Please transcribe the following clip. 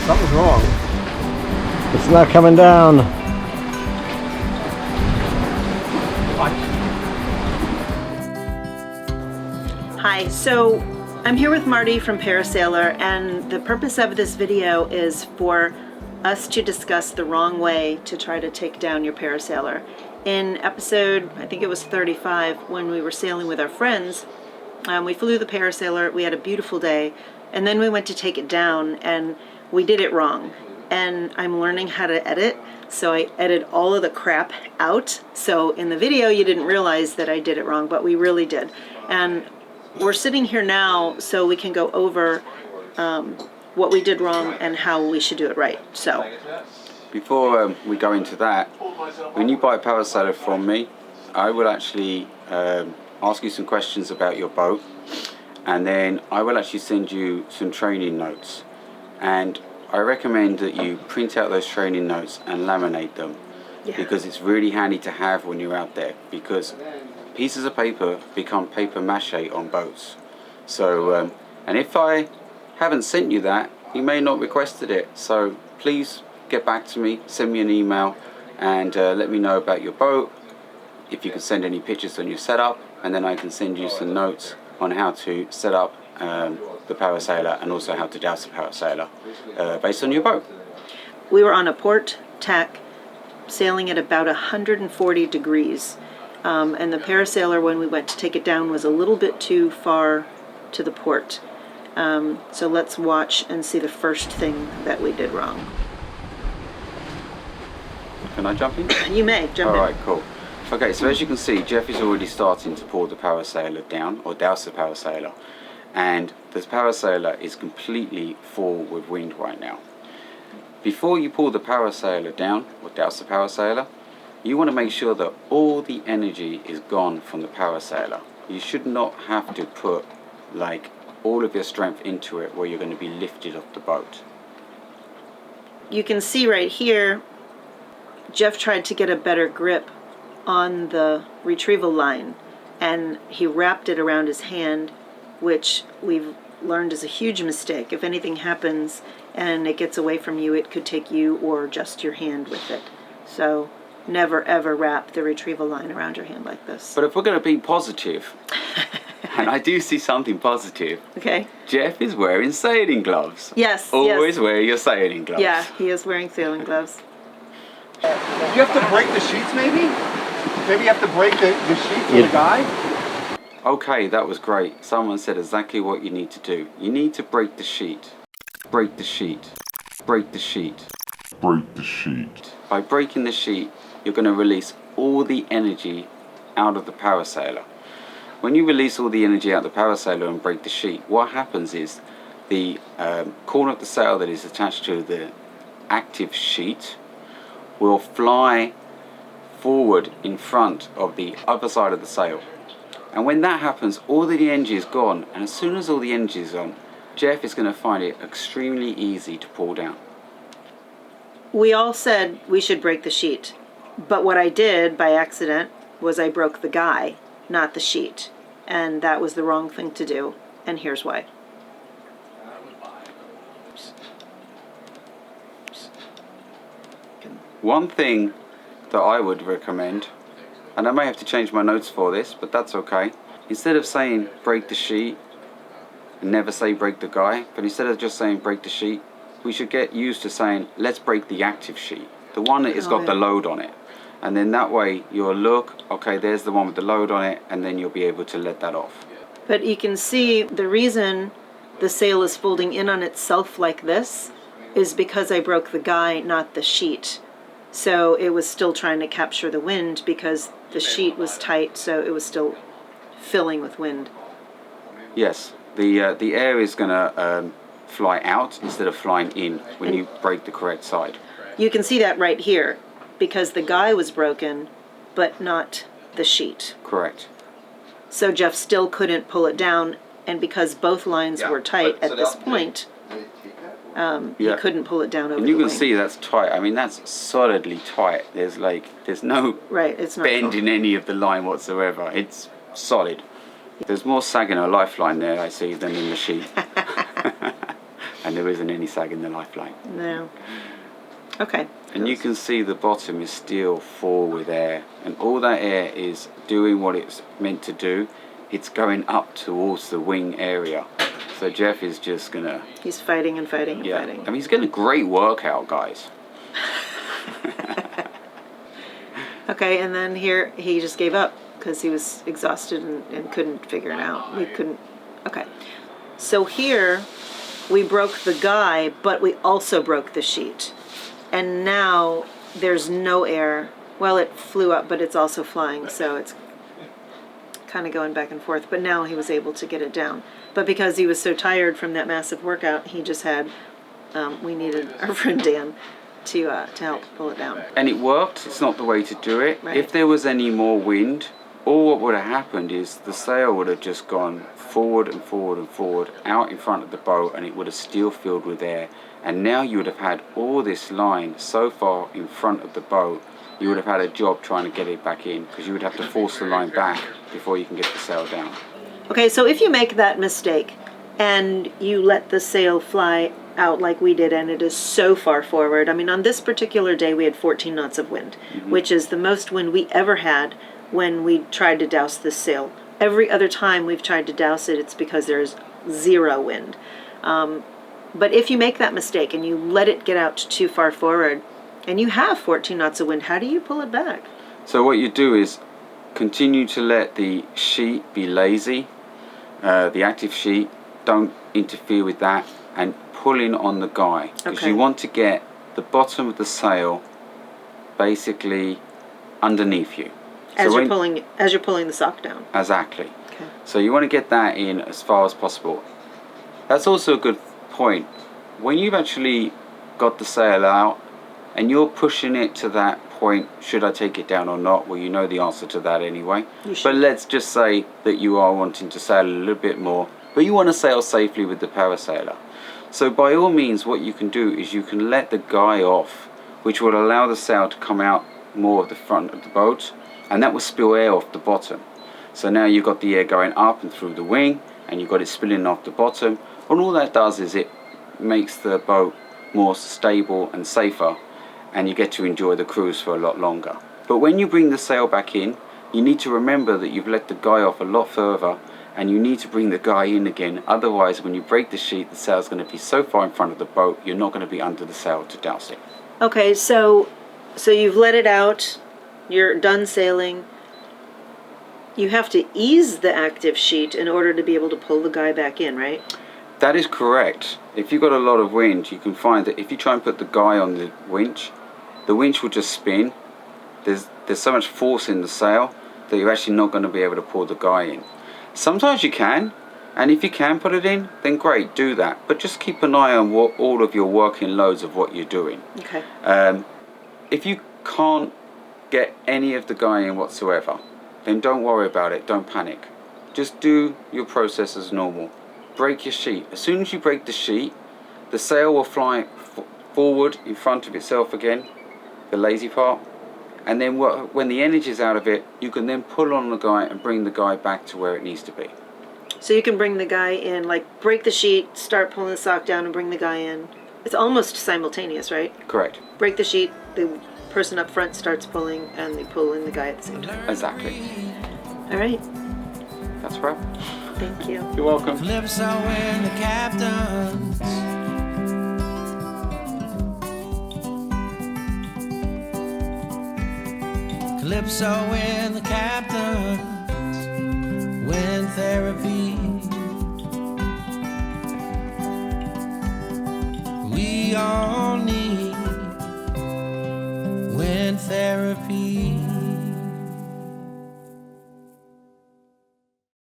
Something's wrong. It's not coming down. Hi, so I'm here with Marty from Parasailor, and the purpose of this video is for us to discuss the wrong way to try to take down your Parasailor. In episode, I think it was 35, when we were sailing with our friends, we flew the Parasailor, we had a beautiful day, and then we went to take it down, and we did it wrong. And I'm learning how to edit, so I edited all of the crap out. So in the video, you didn't realize that I did it wrong, but we really did. And we're sitting here now so we can go over what we did wrong and how we should do it right. So before we go into that, when you buy a Parasailor from me, I will actually ask you some questions about your boat, and then I will actually send you some training notes, and I recommend that you print out those training notes and laminate them, because it's really handy to have when you're out there, because pieces of paper become paper mache on boats. So and if I haven't sent you that, you may not requested it, so please get back to me, send me an email, and let me know about your boat, if you can send any pictures on your setup, and then I can send you some notes on how to set up the Parasailor, and also how to douse the Parasailor based on your boat. we were on a port tack sailing at about 140 degrees. And the Parasailor, when we went to take it down, was a little bit too far to the port. So let's watch and see the first thing that we did wrong. Can I jump in? You may jump in. Alright, cool. Okay, so as you can see, Jeff is already starting to pour the Parasailor down, or douse the Parasailor. And the Parasailor is completely full with wind right now. Before you pour the Parasailor down, or douse the Parasailor, you want to make sure that all the energy is gone from the Parasailor. You should not have to put like all of your strength into it where you're going to be lifted off the boat. You can see right here, Jeff tried to get a better grip on the retrieval line, and he wrapped it around his hand, which we've learned is a huge mistake. If anything happens and it gets away from you, it could take you or just your hand with it. So never ever wrap the retrieval line around your hand like this. But if we're going to be positive, and I do see something positive, Okay. Jeff is wearing sailing gloves. Yes. Always yes. wear your sailing gloves. Yeah, he is wearing sailing gloves. Do you have to break the sheets maybe? Maybe you have to break the sheets with a guy? Okay, that was great. Someone said exactly what you need to do. You need to break the sheet. Break the sheet. Break the sheet. Break the sheet. By breaking the sheet, you're going to release all the energy out of the Parasailor. When you release all the energy out of the Parasailor and break the sheet, what happens is the corner of the sail that is attached to the active sheet will fly forward in front of the other side of the sail. And when that happens, all the energy is gone, and as soon as all the energy is on, Jeff is going to find it extremely easy to pull down. We all said we should break the sheet, but what I did by accident was I broke the guy, not the sheet, and that was the wrong thing to do, and here's why. One thing that I would recommend, and I may have to change my notes for this, but that's okay. Instead of saying break the sheet, never say break the guy, but instead of just saying break the sheet, we should get used to saying let's break the active sheet, the one that has got the load on it. And then that way you'll look, okay, there's the one with the load on it, and then you'll be able to let that off. But you can see the reason the sail is folding in on itself like this is because I broke the guy, not the sheet. So it was still trying to capture the wind because the sheet was tight, so it was still filling with wind. Yes, the air is going to fly out instead of flying in when you break the correct side. You can see that right here because the guy was broken, but not the sheet. Correct. So Jeff still couldn't pull it down, and because both lines were tight at this point, he couldn't pull it down over the And you can wing. see that's tight. I mean, that's solidly tight. There's no it's not bend in any of the line whatsoever. It's solid. There's more sag in a lifeline there, I see, than in the sheet. and there isn't any sag in the lifeline. No. Okay. And you can see the bottom is still full with air, and all that air is doing what it's meant to do. It's going up towards the wing area. So Jeff is just gonna... He's fighting and fighting and fighting. I mean, he's getting a great workout, guys. Okay, and then here he just gave up because he was exhausted and couldn't figure it out. We couldn't... Okay. So here we broke the guy, but we also broke the sheet. And now there's no air. Well, it flew up, but it's also flying, so it's kind of going back and forth. But now he was able to get it down. But because he was so tired from that massive workout, he just had, we needed our friend Dan to help pull it down. And it worked. It's not the way to do it. Right. If there was any more wind, all what would have happened is the sail would have just gone forward and forward and forward out in front of the boat, and it would have still filled with air. And now you would have had all this line so far in front of the boat, you would have had a job trying to get it back in, because you would have to force the line back before you can get the sail down. Okay, so if you make that mistake and you let the sail fly out like we did, and it is so far forward, I mean, on this particular day we had 14 knots of wind, which is the most wind we ever had when we tried to douse this sail. Every other time we've tried to douse it, it's because there's zero wind. But if you make that mistake and you let it get out too far forward, and you have 14 knots of wind, how do you pull it back? So what you do is continue to let the sheet be lazy, the active sheet, don't interfere with that, and pull in on the guy. Because you want to get the bottom of the sail basically underneath you. As you're pulling the sock down. Exactly. Okay. So you want to get that in as far as possible. That's also a good point. When you've actually got the sail out and you're pushing it to that point, should I take it down or not? Well, you know the answer to that anyway. But let's just say that you are wanting to sail a little bit more, but you want to sail safely with the Parasailor. So by all means, what you can do is you can let the guy off, which will allow the sail to come out more of the front of the boat, and that will spill air off the bottom. So now you've got the air going up and through the wing, and you've got it spilling off the bottom, and all that does is it makes the boat more stable and safer, and you get to enjoy the cruise for a lot longer. But when you bring the sail back in, you need to remember that you've let the guy off a lot further, and you need to bring the guy in again. Otherwise, when you break the sheet, the sail's going to be so far in front of the boat, you're not going to be under the sail to douse it. Okay, so you've let it out, you're done sailing. You have to ease the active sheet in order to be able to pull the guy back in, right? That is correct. If you've got a lot of wind, you can find that if you try and put the guy on the winch will just spin. There's so much force in the sail that you're actually not going to be able to pull the guy in. Sometimes you can, and if you can put it in, then great, do that. But just keep an eye on what all of your working loads of what you're doing. Okay. If you can't get any of the guy in whatsoever, then don't worry about it, don't panic. Just do your process as normal. Break your sheet. As soon as you break the sheet, the sail will fly forward in front of itself again, the lazy part, and then when the energy's out of it, you can then pull on the guy and bring the guy back to where it needs to be. So you can bring the guy in, like break the sheet, start pulling the sock down and bring the guy in. It's almost simultaneous, right? Correct. Break the sheet, the person up front starts pulling, and they pull in the guy at the same time. Exactly. All right. That's right. Thank you. You're welcome. Calypso and the captains. Calypso and the captains. Wind therapy. We all need wind therapy.